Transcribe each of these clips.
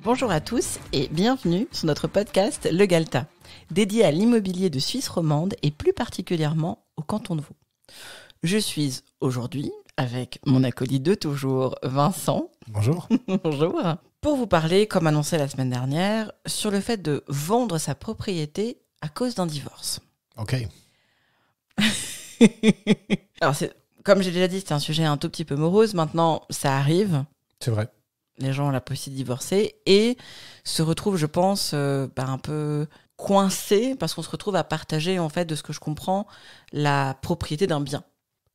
Bonjour à tous et bienvenue sur notre podcast Le Galta, dédié à l'immobilier de Suisse romande et plus particulièrement au canton de Vaud. Je suis aujourd'hui avec mon acolyte de toujours, Vincent. Bonjour. Bonjour. Pour vous parler, comme annoncé la semaine dernière, sur le fait de vendre sa propriété à cause d'un divorce. Ok. Alors, comme j'ai déjà dit, c'est un sujet un tout petit peu morose. Maintenant, ça arrive. C'est vrai. Les gens ont la possibilité de divorcer et se retrouvent, je pense, un peu coincés parce qu'on se retrouve à partager, en fait, de ce que je comprends, la propriété d'un bien.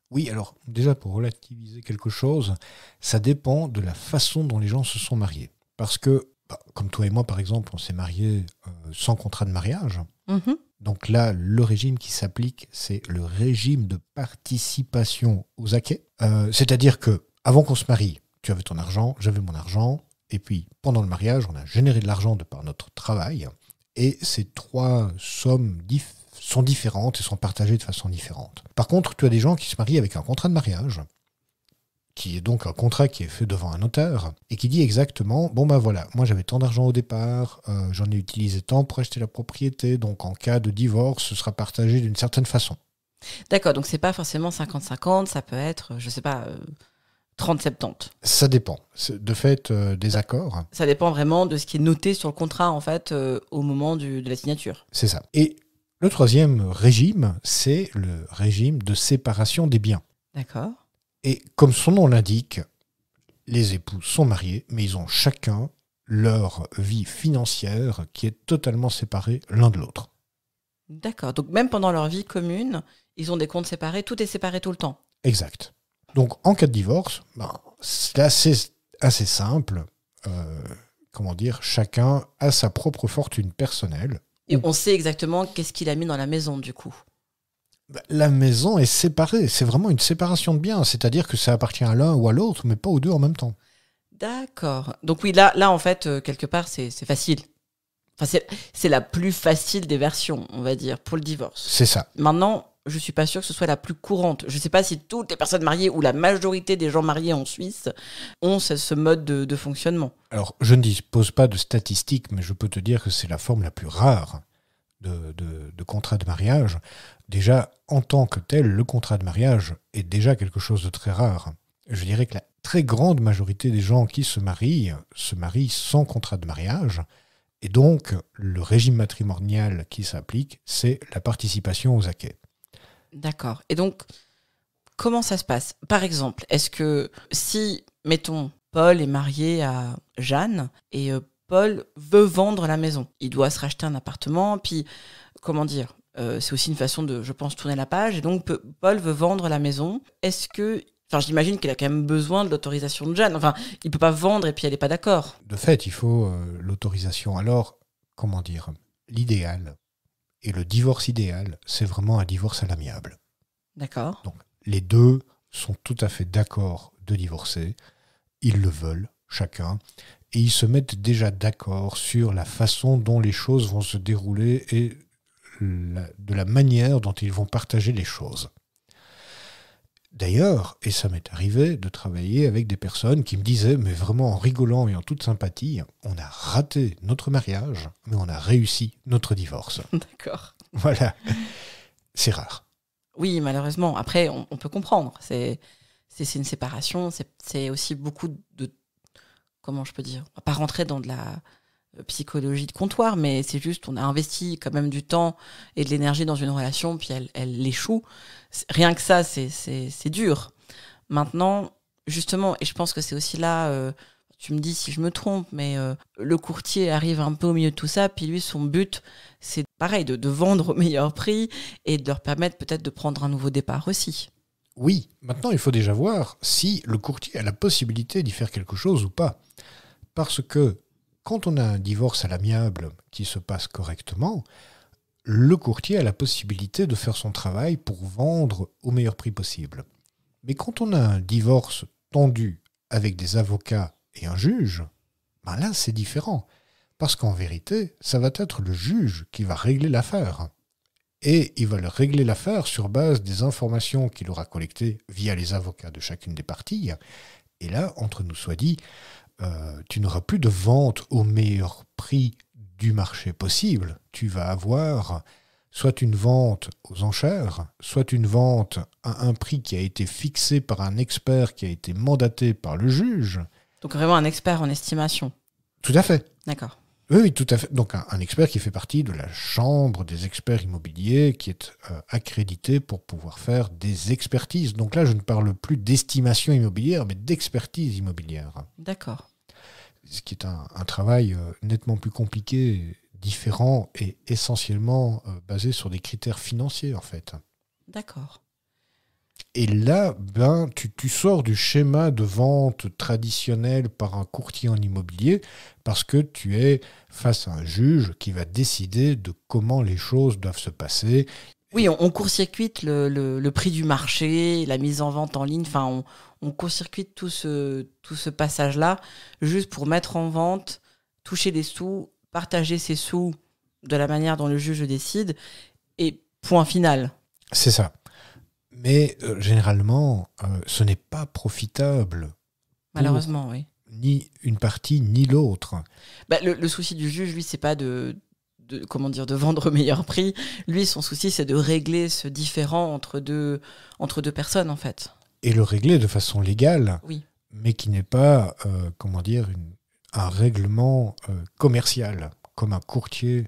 Oui, alors déjà pour relativiser quelque chose, ça dépend de la façon dont les gens se sont mariés. Parce que, comme toi et moi par exemple, on s'est mariés sans contrat de mariage. Mm-hmm. Donc là, le régime qui s'applique, c'est le régime de participation aux acquets. C'est-à-dire que avant qu'on se marie, tu avais ton argent, j'avais mon argent, et puis pendant le mariage, on a généré de l'argent de par notre travail, et ces trois sommes sont différentes et sont partagées de façon différente. Par contre, tu as des gens qui se marient avec un contrat de mariage, qui est donc un contrat qui est fait devant un notaire, et qui dit exactement, voilà, moi j'avais tant d'argent au départ, j'en ai utilisé tant pour acheter la propriété, donc en cas de divorce, ce sera partagé d'une certaine façon. D'accord, donc c'est pas forcément 50-50, ça peut être, 30-70. Ça dépend, de fait, des accords. Ça dépend vraiment de ce qui est noté sur le contrat, en fait, au moment de la signature. C'est ça. Et le troisième régime, c'est le régime de séparation des biens. D'accord. Et comme son nom l'indique, les époux sont mariés, mais ils ont chacun leur vie financière qui est totalement séparée l'un de l'autre. D'accord, donc même pendant leur vie commune, ils ont des comptes séparés, tout est séparé tout le temps. Exact. Donc en cas de divorce, c'est assez simple. Chacun a sa propre fortune personnelle. Et on sait exactement qu'est-ce qu'il a mis dans la maison, du coup. La maison est séparée, c'est vraiment une séparation de biens, c'est-à-dire que ça appartient à l'un ou à l'autre, mais pas aux deux en même temps. D'accord. Donc oui, là en fait, quelque part, c'est facile. Enfin, c'est la plus facile des versions, on va dire, pour le divorce. C'est ça. Maintenant, je suis pas sûre que ce soit la plus courante. Je sais pas si toutes les personnes mariées ou la majorité des gens mariés en Suisse ont ce mode de fonctionnement. Alors, je ne dispose pas de statistiques, mais je peux te dire que c'est la forme la plus rare de contrat de mariage. Déjà, en tant que tel, le contrat de mariage est déjà quelque chose de très rare. Je dirais que la très grande majorité des gens qui se marient sans contrat de mariage. Et donc, le régime matrimonial qui s'applique, c'est la participation aux acquets. D'accord. Et donc, comment ça se passe ? Par exemple, est-ce que si, mettons, Paul est marié à Jeanne et Paul veut vendre la maison, il doit se racheter un appartement, puis, c'est aussi une façon de, je pense, tourner la page, et donc Paul veut vendre la maison. Est-ce que... j'imagine qu'il a quand même besoin de l'autorisation de Jeanne. Enfin, il ne peut pas vendre et puis elle n'est pas d'accord. De fait, il faut l'autorisation. Alors, l'idéal et le divorce idéal, c'est vraiment un divorce à l'amiable. D'accord. Donc, les deux sont tout à fait d'accord de divorcer. Ils le veulent, chacun. Et ils se mettent déjà d'accord sur la façon dont les choses vont se dérouler et de la manière dont ils vont partager les choses. D'ailleurs, et ça m'est arrivé de travailler avec des personnes qui me disaient, mais vraiment en rigolant et en toute sympathie, on a raté notre mariage, mais on a réussi notre divorce. D'accord. Voilà. C'est rare. Oui, malheureusement. Après, on peut comprendre. C'est une séparation. C'est aussi beaucoup de... Comment je peux dire ? On va pas rentrer dans de la psychologie de comptoir, mais c'est juste, on a investi quand même du temps et de l'énergie dans une relation, puis elle échoue. Rien que ça, c'est dur. Maintenant, justement, et je pense que c'est aussi là, tu me dis si je me trompe, mais le courtier arrive un peu au milieu de tout ça, puis lui, son but, c'est pareil, de vendre au meilleur prix et de leur permettre peut-être de prendre un nouveau départ aussi. Oui, maintenant, il faut déjà voir si le courtier a la possibilité d'y faire quelque chose ou pas. Parce que quand on a un divorce à l'amiable qui se passe correctement, le courtier a la possibilité de faire son travail pour vendre au meilleur prix possible. Mais quand on a un divorce tendu avec des avocats et un juge, là c'est différent. Parce qu'en vérité, ça va être le juge qui va régler l'affaire. Et il va régler l'affaire sur base des informations qu'il aura collectées via les avocats de chacune des parties. Et là, entre nous soit dit, tu n'auras plus de vente au meilleur prix du marché possible. Tu vas avoir soit une vente aux enchères, soit une vente à un prix qui a été fixé par un expert qui a été mandaté par le juge. Donc vraiment un expert en estimation. Tout à fait. D'accord. Oui, tout à fait. Donc un expert qui fait partie de la chambre des experts immobiliers, qui est accrédité pour pouvoir faire des expertises. Donc là, je ne parle plus d'estimation immobilière, mais d'expertise immobilière. D'accord. Ce qui est un travail nettement plus compliqué, différent et essentiellement basé sur des critères financiers, en fait. D'accord. Et là, tu sors du schéma de vente traditionnel par un courtier en immobilier parce que tu es face à un juge qui va décider de comment les choses doivent se passer. Oui, on court-circuite le prix du marché, la mise en vente en ligne. Enfin, on court-circuite tout ce passage-là juste pour mettre en vente, toucher des sous, partager ces sous de la manière dont le juge décide et point final. C'est ça. Mais généralement, ce n'est pas profitable. Malheureusement, oui. Ni une partie, ni l'autre. Bah, le souci du juge, lui, c'est pas de vendre au meilleur prix. Lui, son souci, c'est de régler ce différend entre deux personnes, en fait. Et le régler de façon légale, oui. Mais qui n'est pas, un règlement commercial, comme un courtier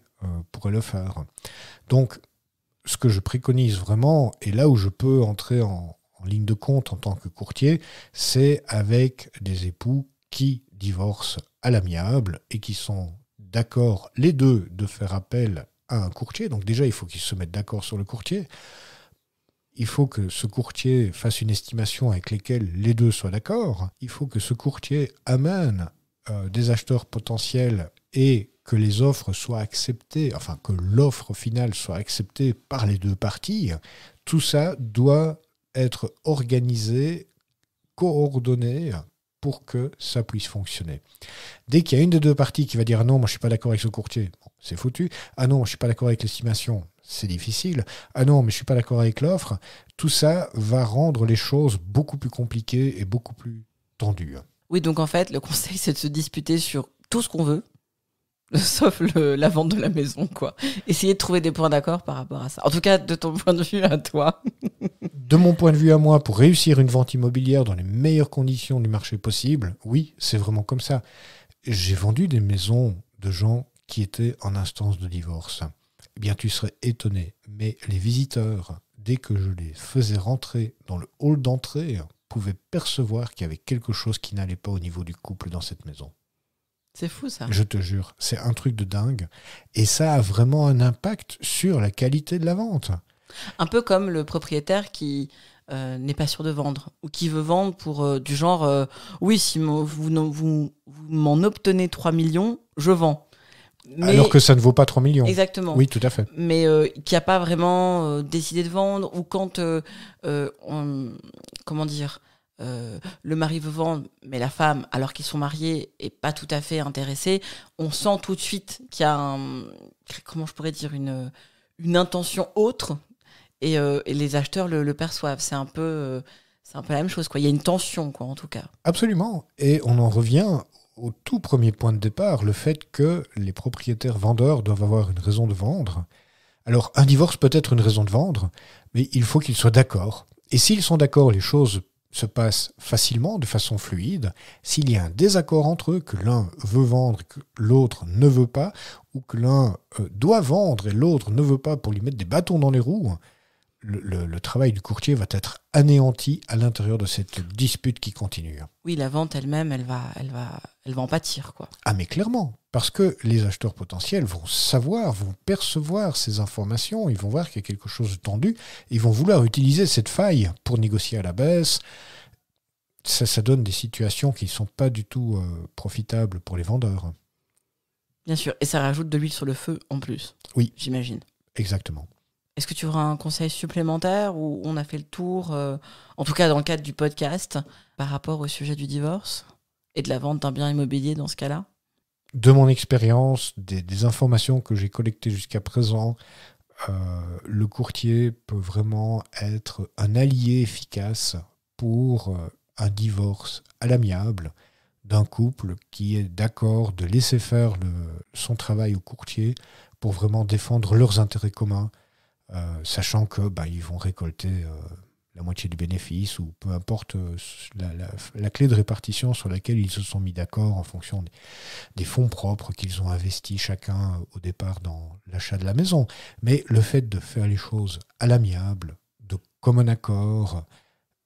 pourrait le faire. Donc, ce que je préconise vraiment, et là où je peux entrer en ligne de compte en tant que courtier, c'est avec des époux qui divorcent à l'amiable et qui sont d'accord, les deux, de faire appel à un courtier. Donc déjà, il faut qu'ils se mettent d'accord sur le courtier. Il faut que ce courtier fasse une estimation avec laquelle les deux soient d'accord. Il faut que ce courtier amène des acheteurs potentiels et que les offres soient acceptées, enfin que l'offre finale soit acceptée par les deux parties. Tout ça doit être organisé, coordonné pour que ça puisse fonctionner. Dès qu'il y a une des deux parties qui va dire « Ah non, moi je ne suis pas d'accord avec ce courtier bon, », c'est foutu. « Ah non, je ne suis pas d'accord avec l'estimation », c'est difficile. « Ah non, mais je ne suis pas d'accord avec l'offre », tout ça va rendre les choses beaucoup plus compliquées et beaucoup plus tendues. Oui, donc en fait, le conseil, c'est de se disputer sur tout ce qu'on veut, sauf la vente de la maison, quoi. Essayer de trouver des points d'accord par rapport à ça. En tout cas, de ton point de vue à toi. De mon point de vue à moi, pour réussir une vente immobilière dans les meilleures conditions du marché possible, oui, c'est vraiment comme ça. J'ai vendu des maisons de gens qui étaient en instance de divorce. Eh bien, tu serais étonné, mais les visiteurs, dès que je les faisais rentrer dans le hall d'entrée, pouvaient percevoir qu'il y avait quelque chose qui n'allait pas au niveau du couple dans cette maison. C'est fou, ça. Je te jure, c'est un truc de dingue. Et ça a vraiment un impact sur la qualité de la vente. Un peu comme le propriétaire qui n'est pas sûr de vendre ou qui veut vendre pour du genre oui, si vous m'en obtenez 3 millions, je vends. Mais, alors que ça ne vaut pas 3 millions. Exactement. Oui, tout à fait. Mais qui n'a pas vraiment décidé de vendre ou quand, comment dire, le mari veut vendre, mais la femme, alors qu'ils sont mariés, est pas tout à fait intéressée, on sent tout de suite qu'il y a comment je pourrais dire, une intention autre et les acheteurs le perçoivent. C'est un peu la même chose, quoi. Il y a une tension, quoi, en tout cas. Absolument. Et on en revient au tout premier point de départ, le fait que les propriétaires vendeurs doivent avoir une raison de vendre. Alors, un divorce peut être une raison de vendre, mais il faut qu'ils soient d'accord. Et s'ils sont d'accord, les choses se passent facilement, de façon fluide. S'il y a un désaccord entre eux, que l'un veut vendre et que l'autre ne veut pas, ou que l'un doit vendre et l'autre ne veut pas pour lui mettre des bâtons dans les roues, le travail du courtier va être anéanti à l'intérieur de cette dispute qui continue. Oui, la vente elle-même, elle va en pâtir, quoi. Ah mais clairement, parce que les acheteurs potentiels vont savoir, vont percevoir ces informations, ils vont voir qu'il y a quelque chose de tendu, ils vont vouloir utiliser cette faille pour négocier à la baisse. Ça donne des situations qui ne sont pas du tout profitables pour les vendeurs. Bien sûr, et ça rajoute de l'huile sur le feu en plus. Oui. J'imagine. Exactement. Est-ce que tu auras un conseil supplémentaire ou on a fait le tour, en tout cas dans le cadre du podcast, par rapport au sujet du divorce et de la vente d'un bien immobilier dans ce cas-là ? De mon expérience, des informations que j'ai collectées jusqu'à présent, le courtier peut vraiment être un allié efficace pour un divorce à l'amiable d'un couple qui est d'accord de laisser faire son travail au courtier pour vraiment défendre leurs intérêts communs, sachant que ils vont récolter la moitié du bénéfice ou peu importe la clé de répartition sur laquelle ils se sont mis d'accord en fonction des fonds propres qu'ils ont investis chacun au départ dans l'achat de la maison. Mais le fait de faire les choses à l'amiable, de commun accord,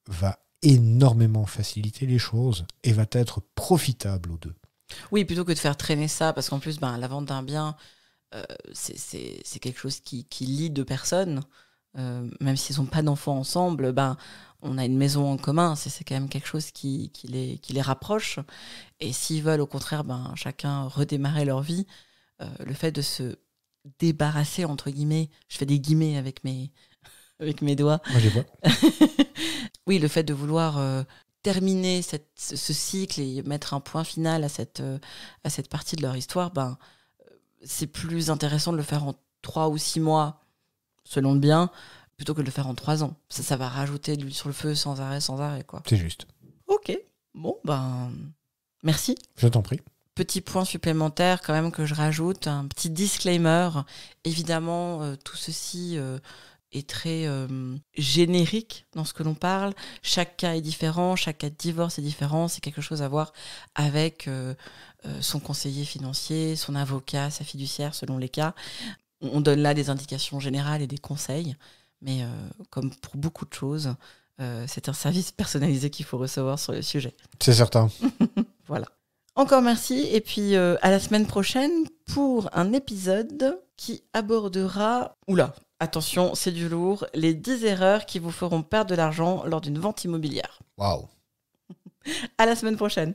va énormément faciliter les choses et va être profitable aux deux. Oui, plutôt que de faire traîner ça, parce qu'en plus, la vente d'un bien, c'est quelque chose qui lie deux personnes. Même s'ils n'ont pas d'enfants ensemble, on a une maison en commun, c'est quand même quelque chose qui les rapproche. Et s'ils veulent au contraire chacun redémarrer leur vie, le fait de se débarrasser, entre guillemets, je fais des guillemets avec mes doigts. Moi, je les vois. Oui, le fait de vouloir terminer ce cycle et mettre un point final à cette partie de leur histoire, c'est plus intéressant de le faire en 3 ou 6 mois, selon le bien, plutôt que de le faire en 3 ans. Ça va rajouter de l'huile sur le feu sans arrêt, quoi. C'est juste. Ok, bon, merci. Je t'en prie. Petit point supplémentaire quand même que je rajoute, un petit disclaimer. Évidemment, tout ceci est très générique dans ce que l'on parle. Chaque cas est différent, chaque cas de divorce est différent. C'est quelque chose à voir avec son conseiller financier, son avocat, sa fiduciaire, selon les cas. On donne là des indications générales et des conseils, mais comme pour beaucoup de choses, c'est un service personnalisé qu'il faut recevoir sur le sujet. C'est certain. Voilà. Encore merci, et puis à la semaine prochaine pour un épisode qui abordera... Oula, attention, c'est du lourd, les 10 erreurs qui vous feront perdre de l'argent lors d'une vente immobilière. Waouh. À la semaine prochaine.